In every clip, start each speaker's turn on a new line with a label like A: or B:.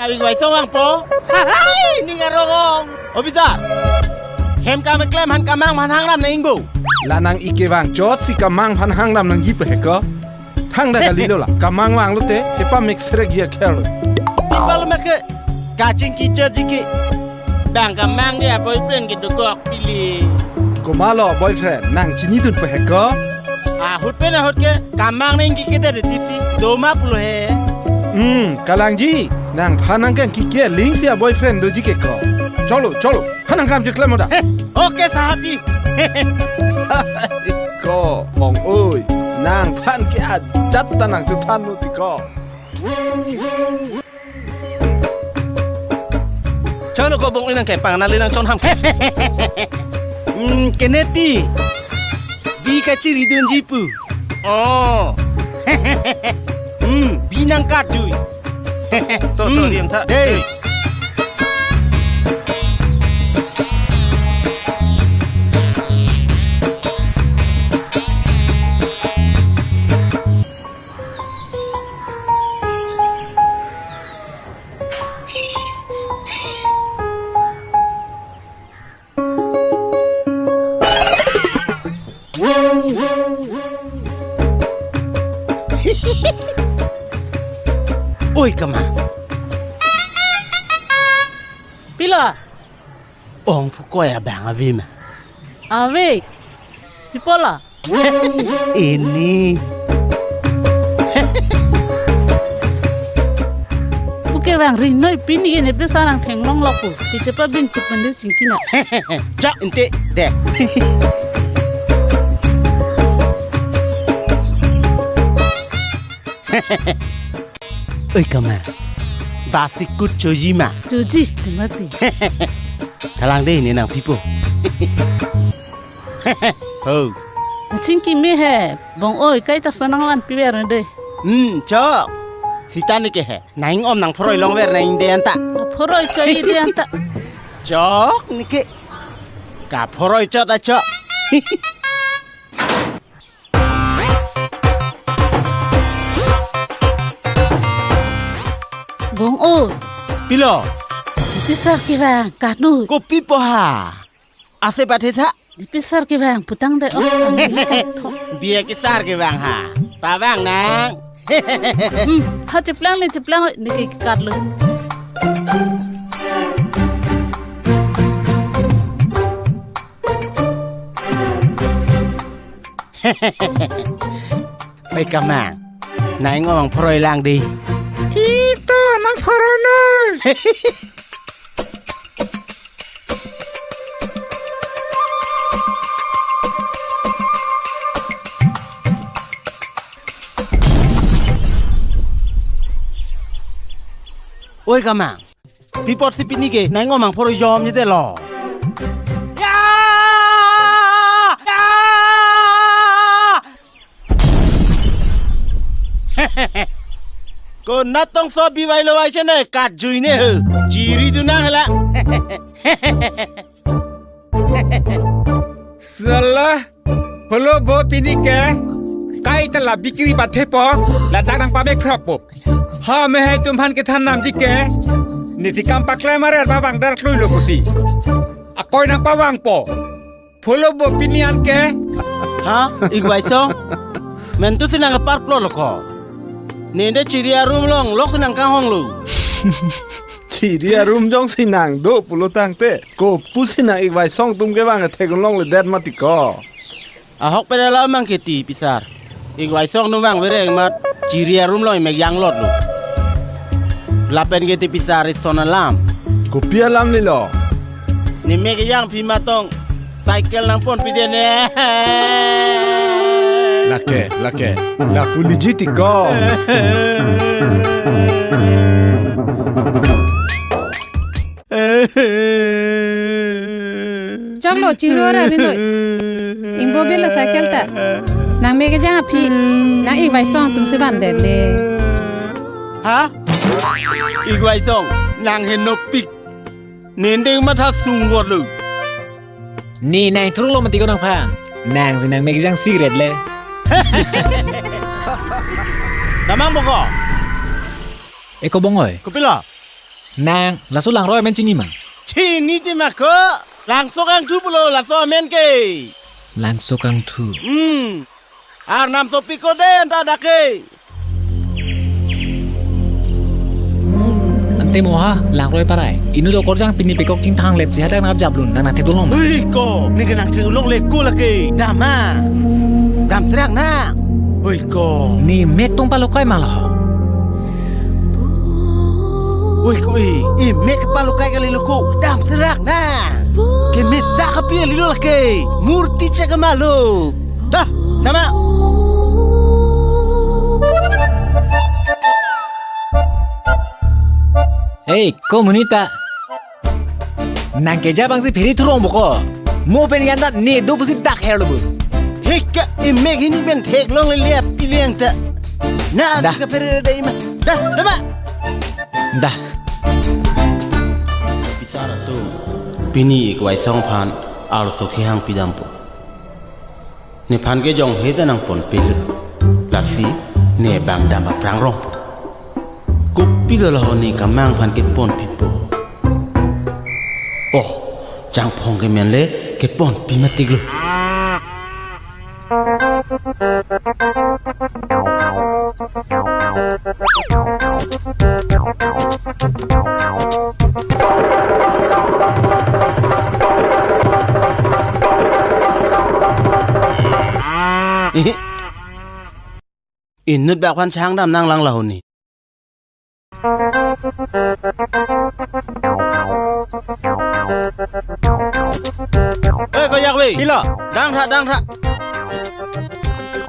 A: Abi guys sawang po. Hai ni ngarong. Obisar. Hem ka meklem han kamang man hang ram na ingbu.
B: La nang ike wang jot si kamang pan hang ram nang yip heko. Thang da galilo la kamang wang lu te ke pa mix rek ya khelo.
A: Pipal mak ka ching ki che jiki. Bang kamang dia boyfriend gitu kok pilih.
B: Ko malo boyfriend nang chini dun pe heko.
A: Hut pe na hut ke kamang ning ki kita de tv do ma pulo he.
B: Kalang ji nang phanang kan ki ke ling sia boyfriend do ji ke ko. Cholo hanang kam je klemo da.
A: Okay sahab ji.
B: Ko bong oi nang phan ke a jat ta nang tu than nu ti ko.
A: Cholo ko bong inang ke pang na linang chon ham. Keneti. Bi ka ciri dun jipu. Oh. Binang kat cuy. To diam tak. Hey. Oi kama.
C: Pila.
A: Ong pukoi abang avim.
C: Ave. Pipola.
A: Ini.
C: Buke bang ring noi pini ne pesa nang theng long loku. Picepa bin tu pende singkina.
A: Jak ente deh. Oi kama. Basikut chojima.
C: Joji mati.
A: Kalang deh ni nang pipo. Oh.
C: Cingki me he. Bong oi kai ta sonang lan piber de.
A: Chok. Sita ni ke he. Naing om nang proi long ver naing de anta.
C: Phoroi choi de anta.
A: Chok ni ke. Ka proi chot da chok.
C: Bong oi.
A: Pilo.
C: Pisar ki bang kanu.
A: Ko pipo ha. Ase bateta.
C: Pisar ki bang putang de.
A: Biar kisar ke bang ha. Pa bang nang.
C: Ha ceplang ni ki kat lu.
A: Oi kamang. Naing om proi lang di.
B: Ito nang phoronoy.
A: Oi kamang. Pipot si pini ke naing om proi jom je de lo. Ko natong so biwai lo ai chane kat jui ne hu jiri du nang la
D: Salah Polo bo pini ke Kai tala bikiri bathe po La dang pa mek khrap po Ha me hai tum phan ke than nam ji ke Niti kam paklai mare ba bang dar klui lo kuti Akoi nang pa wang po Polo bo pini an ke
A: ha igwai so men tu sinang par plo lo ko Nende ciria room long lok nang ka hong lu.
B: Chỉ đi room jong si nang do pulo tang te. Ko pusi na ik vai song tum ke wang the long le dead mati ko.
A: Ahok pe la mang keti pisar. Igwai song no wang bereng mat ciria room long meg yang lot lu. Lapen keti pisar is son alarm.
B: Ko pia lam ni lo.
A: Ni meg yang pi matong cycle nang pon pi de ne.
B: Lake. La pulijiti ko.
E: Chaklo chiro ra rindo. Imbo bela cycle ta. Nang mege jang phi. Nang ik vai song tum se ban de le.
A: Ha? Igwai song nang hen no pik. Nende ma tha sung wot lu.
F: Ni nang truk lo mati ko nang phan. Nang si nang mege jang siret le.
A: Damang boko.
F: Eko bongoy.
A: Kupila.
F: นางละสุลังร้อยแม่นจินี่มั้ง
A: ชีนี่ที่มาเคอะหลังโซกังทุบโลละซอเมนเก
F: ลังโซกังทู
A: อาร์นำโซปิโกเดนตาดาเก
F: อันเตโมฮะลังร้อยปะไรอินุโดกอร์จังปินี่ไปกอกจิงทางเล็บสิฮะจังนับจับลุนนางนาเทตุลงมั้ง
A: เฮ้ยโกนี่ก็นังเทลงเลกูละเกดามาดามตรักนะเฮ้ยโก
F: นี่เมกตรงปะโลก้อยมาหรอ
A: เฮ้ยโกอีเมกปาลุกไกกะลิลูกูดามตรักนะเกเมตากะเปียลิลูละเกมูร์ติจักมาลูดาดามา
F: เฮ้ยkomunita nang keja bang si phiri thurong boko mo pen yan da ne do pusi dak her lo bu
A: เฮ้ยกะอีเมกนี่เป็นเทกลงเลยเลียบอีเลียงตะน่าก็เปรย์ได้มาดาดามา
F: dah
A: Pisara tu pini ikwai song phan aro sokhi hang pidampo ne phan ke jong heta nang pon pilu lasi ne bang dama prang rong kup pilu lo ni kamang phan ke pon pipo oh jang phong ke men le ke pon pi matik lu Inut bak pan chang dam nang lang lau ni. Eh ko yak wei.
D: Pila.
A: Dang tha.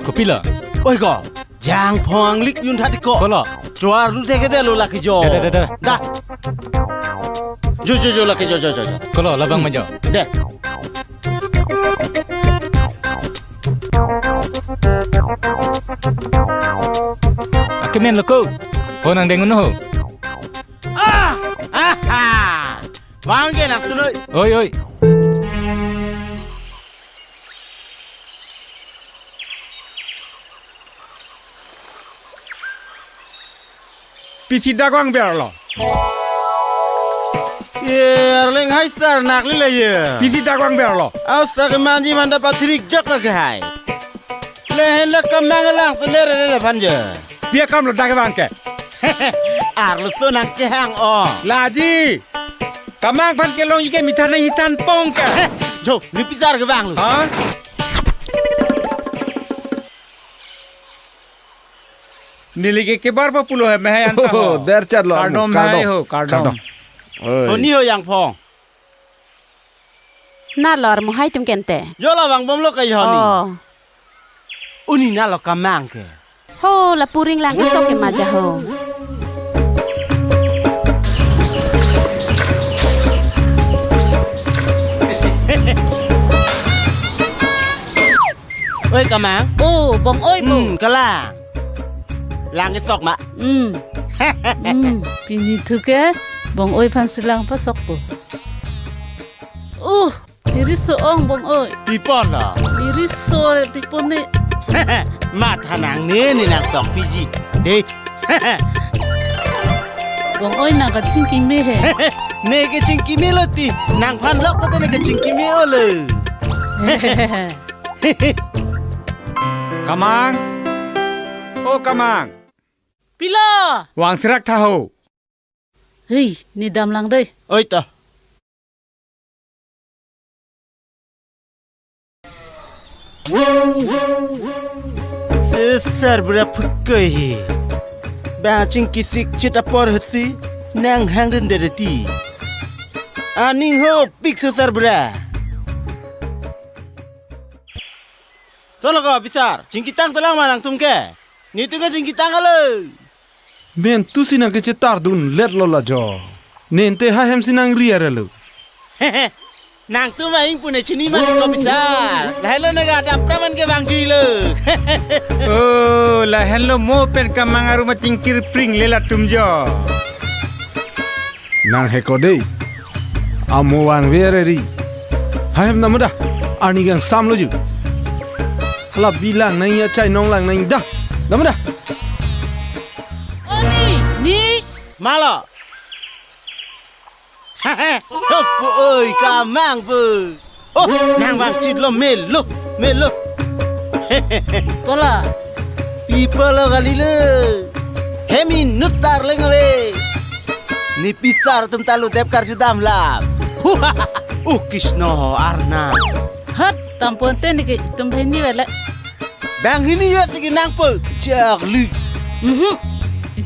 D: Ko pila.
A: Oi ko. Jang phong lik yun tha ko.
D: Ko lo.
A: Chuar lu te ke de lu la ki jo.
D: Da.
A: Da. Jo la ki jo.
D: Ko lo labang majo.
A: De.
D: Kemen lo ko. Ho nang dengun no.
A: Wang ke nak tu noi.
D: Oi. Pisi dagwang ber lo.
A: Ye leng hai sar nak li le ye.
D: Pisi dagwang ber lo.
A: Au sa ke manji man dapat trik jak la ke hai. Le hen la ka mang lang tu le pan je.
D: Biar kam lo dagwang ke.
A: Ar lu tu nak ke hang o.
D: Laji. Kamang pan ke long ike mitana hitan pong ke.
A: Jo, ni pisar ke bang lu.
D: Ha? Nili ke bar pa pulo hai meh anta ho.
B: Oh, der chat lo.
D: Kardom hai ho, kardom.
A: Ho ni ho yang phong.
C: น่าหลอดมูให้จุงเกนแต่
A: Jo la bang bom lo ka yo
C: อ๋อ
A: ni. Uni na lo ka mang ke.
C: โหละปูริงลังก็ส่งกันมาจะโห
A: Oi ka mang.
C: โอ้บงโอ้ยปู
A: Ka la. Lang ke sok ma.
C: ปีนี้ทุกแกบงโอ้ยพันสิลังพะสกปูดิริโซองบงโอ้ย
A: Pi pon la.
C: ดิริโซเลยปีปนนี่
A: Ma thanang ni nak tok piji. De.
C: บงโอ้ยน่าก็ชิงกินไม่เห็น
A: Ne ke chingki me lo ti. Nang phan lok pa te ne ke chingki me o le.
D: Kamang. Oh kamang.
C: ปีลอ
D: Wang trak tha ho.
C: เฮ้ยนี่ดำลังได้
A: Oi ta. Sesar berapukoi. Ba chingki sik chita por hati. Nang hang den de ti. Aning ho pik sesar bra. Solo ko pisar. Chingki tang telang manang tum ke. Ni tu ke chingki tang alo.
B: Men tu sinang ke cetar dun let lo la jo. Nente ha hem sinang riar lo.
A: Nang tu maing pune chini man ko pisar. Lahelo naga ta praman ke bang chui lo.
D: Oh, la hello mo pen kamang aru ma cingkir pring lela tumjo.
B: Nang he ko dei. Amo wang vere ri. Ha hem namada. Ani gang sam lo ju. Hala bilang nang ya chai nong lang nang da. Namada.
C: โอ้ยนี่
A: Malo. Pu ơi cả mang bự. Ô, nàng vàng chít lo mê lu.
C: Pola.
A: People lo kali le. Hemi nutar leng we. Ni pisar tum talu tep kar judam lap. Kishno arna.
C: Hat tampon ten ke tum bhini wala.
A: Bang ini ya tiki nang pe. Chak lu.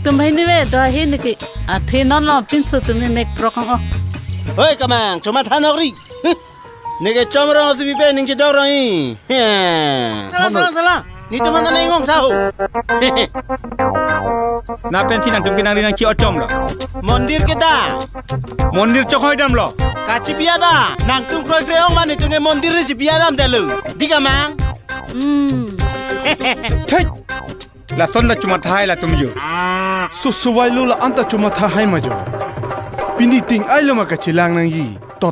C: Tum bhini we do hin ke a the non lo pin so tum mek prokang o.
A: Oi kamang, cuma thanok ri. Nege chomro si bipe ning che dawro hi. Salah. Ni tu mana nengong sao.
D: Na penti nang tum kinang rinang ki ochom lo.
A: Mondir kita.
D: Mondir chokhoi dam lo.
A: Kaci biada. Nang tum kroi kreong mani tunge mondir ri biadam delu. Di kamang.
D: Thai. La sonda cuma thai la tum jo.
B: Susuwai lu la anta cuma tha hai ma jo. Pini ting ai lo ma ka chilang nang yi. To.